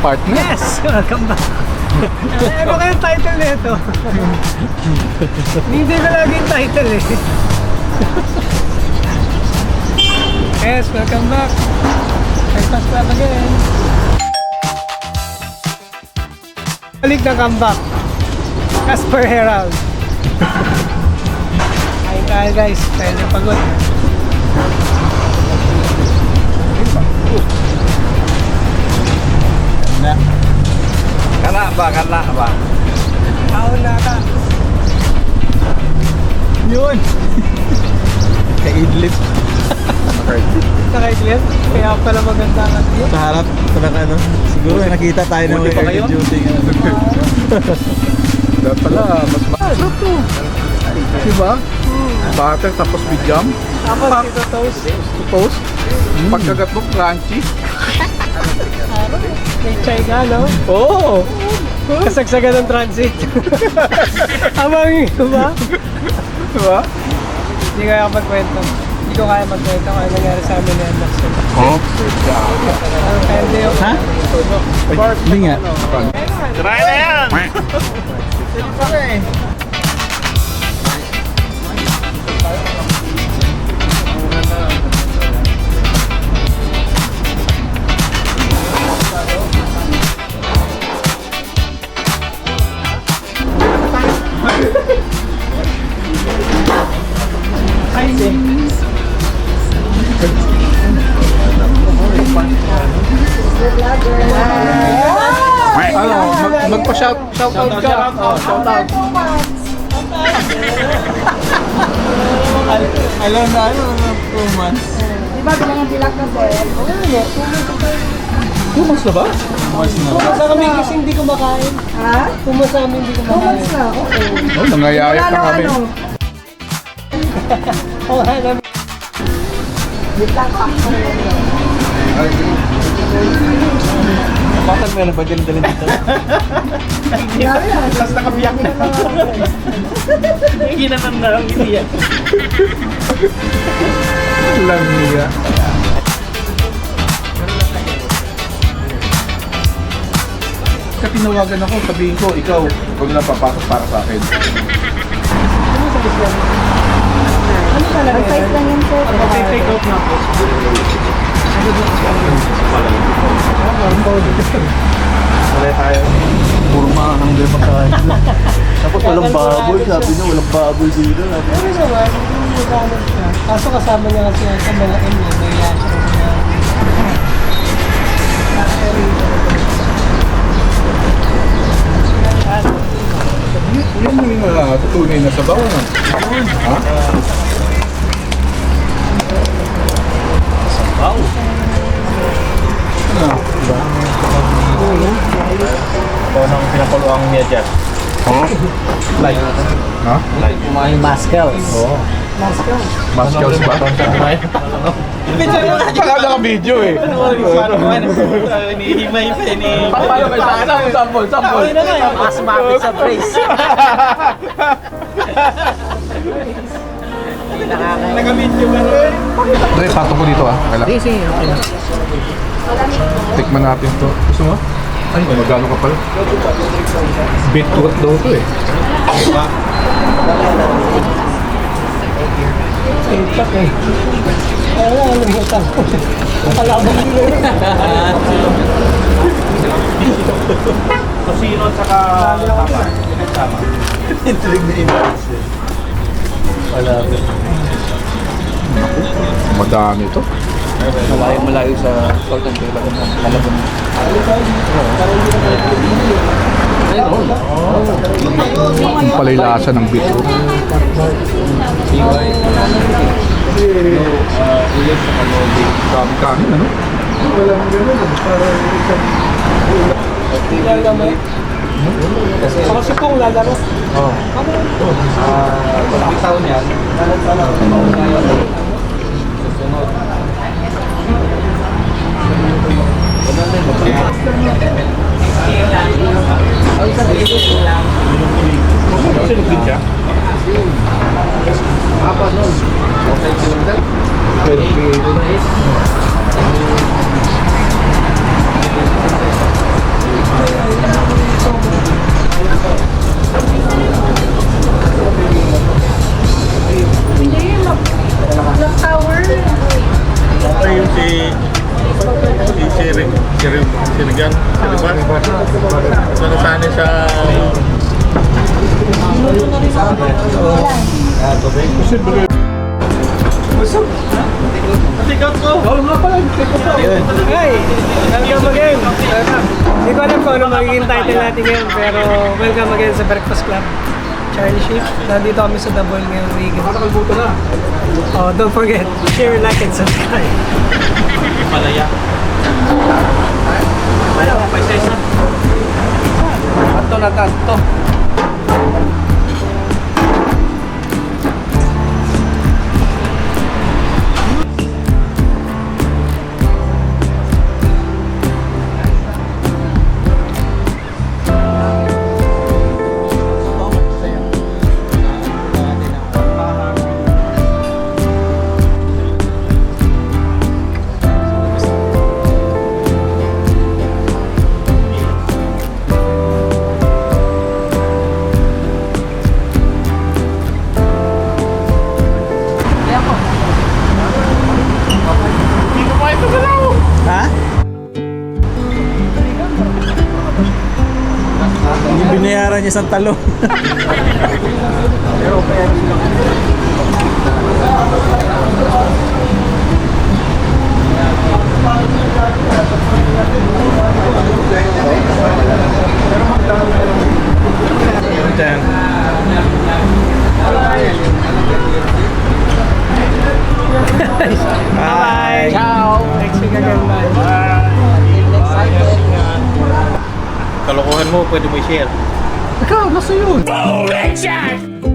partner. Yes! Welcome back! Ano kayong title nito? Hindi ko lagi yung title eh. Yes, welcome back! Breakfast Club again! Balik na comeback! Casper Herald! Kain tayo guys, tayo na pagod. Kala ba? Kaon na ka! Yun! Kaidlip. Nakaiglit? Kaya pala maganda ka dito. Sa harap, ano, siguro nakita tayo ng early duty. Dapat pala, mas masarap to. Diba? Butter tapos with jam. Tapos ito toast. Toast. Pagkagat mo, crunchy. May chai ka, no? Oo. Kasagsagan ng transit. Amang ba? Diba? Hindi kaya magkwento. Hindi ko kaya magkwento kung ano nangyari sa amin ni Anak. Oh. Kaya hindi yung... Ha? Hindi nga. Try na yan! Ano, magpa-shoutout ka. Shoutout. Alam na, 2 months. Diba bilang ang bilak na boy? Kumas na ba? Pumasa kami kasi hindi kumakain. Ha? Pumasa kami hindi kumakain. Kumas na, okay. Oh, nangayayak na kami. Wala namin. Bilak pa. Bakit meron ba dalhin dito? Tapos nakabiyak na. Ginanan na lang hindi yan. Langya. Kasi tinawagan ako, sabihin ko, ikaw, huwag na papasok para sa akin. Ano talaga? Mag-size lang yan sir. Take out na po. Wala tayo. Puro mahanggang magkain. Tapos walang baboy. Sabi niya walang baboy dito. Pero naman, hindi magkano siya. Kaso kasama niya kasi sa mga inyo, may yasa ko na. Yan yung tutunay na sabaw, no? Ha? Wow. Ano? Diba? Ito nang pinapuluang niya dyan. Oh? Like. Ha? Like. May Mascals. Oo. Mascals ba? Wala na ka-video eh. Hinihimay pa ni... Paano kayo sa akin? Sample, sample. na nga yung mas mapit sa brace. Naka-video ka rin. Dre, pato ko dito ah. Kailan? Sige, okay lang. Tikman natin to. Gusto mo? Ay, magano ka pala? Beetroot daw to eh. TikTok eh. Ay, wala, nalimutan ko. Kalabang nila. Tosino at saka tama. Tama. Intrigue na image. Wala. Madami to. Malayo sa pagkantila ng Malabon. Ang palay lasa ng beetroot. Ulit sa Kalodi. Dami-dami, ano? Walang gano'n. Lalaro. Kasi, Ako si Pong lalaro. oh. Pag bitaw niyan, susunod. Ganun din, Sinugin siya? Apa nun? Okay, sinundan. Pwede. Posible. Tigot ko! Oo nga pala, take ko pa. Hi! Welcome again! Hindi ko alam kung ano magiging title natin ngayon, pero welcome again sa Breakfast Club. Charlie Sheep. Nandito kami sa Double ngayong weekend. Nakalimutan na. Oh, don't forget, share, like, and subscribe. Malaya. Wala ko pa isa. Ato na tanto. Ha? Hindi binayaran niya isang talong. Bye! Ciao! Next week again, bye! Kalokohan mo, pwede mo i-share. Ikaw, nasa yun. Richard!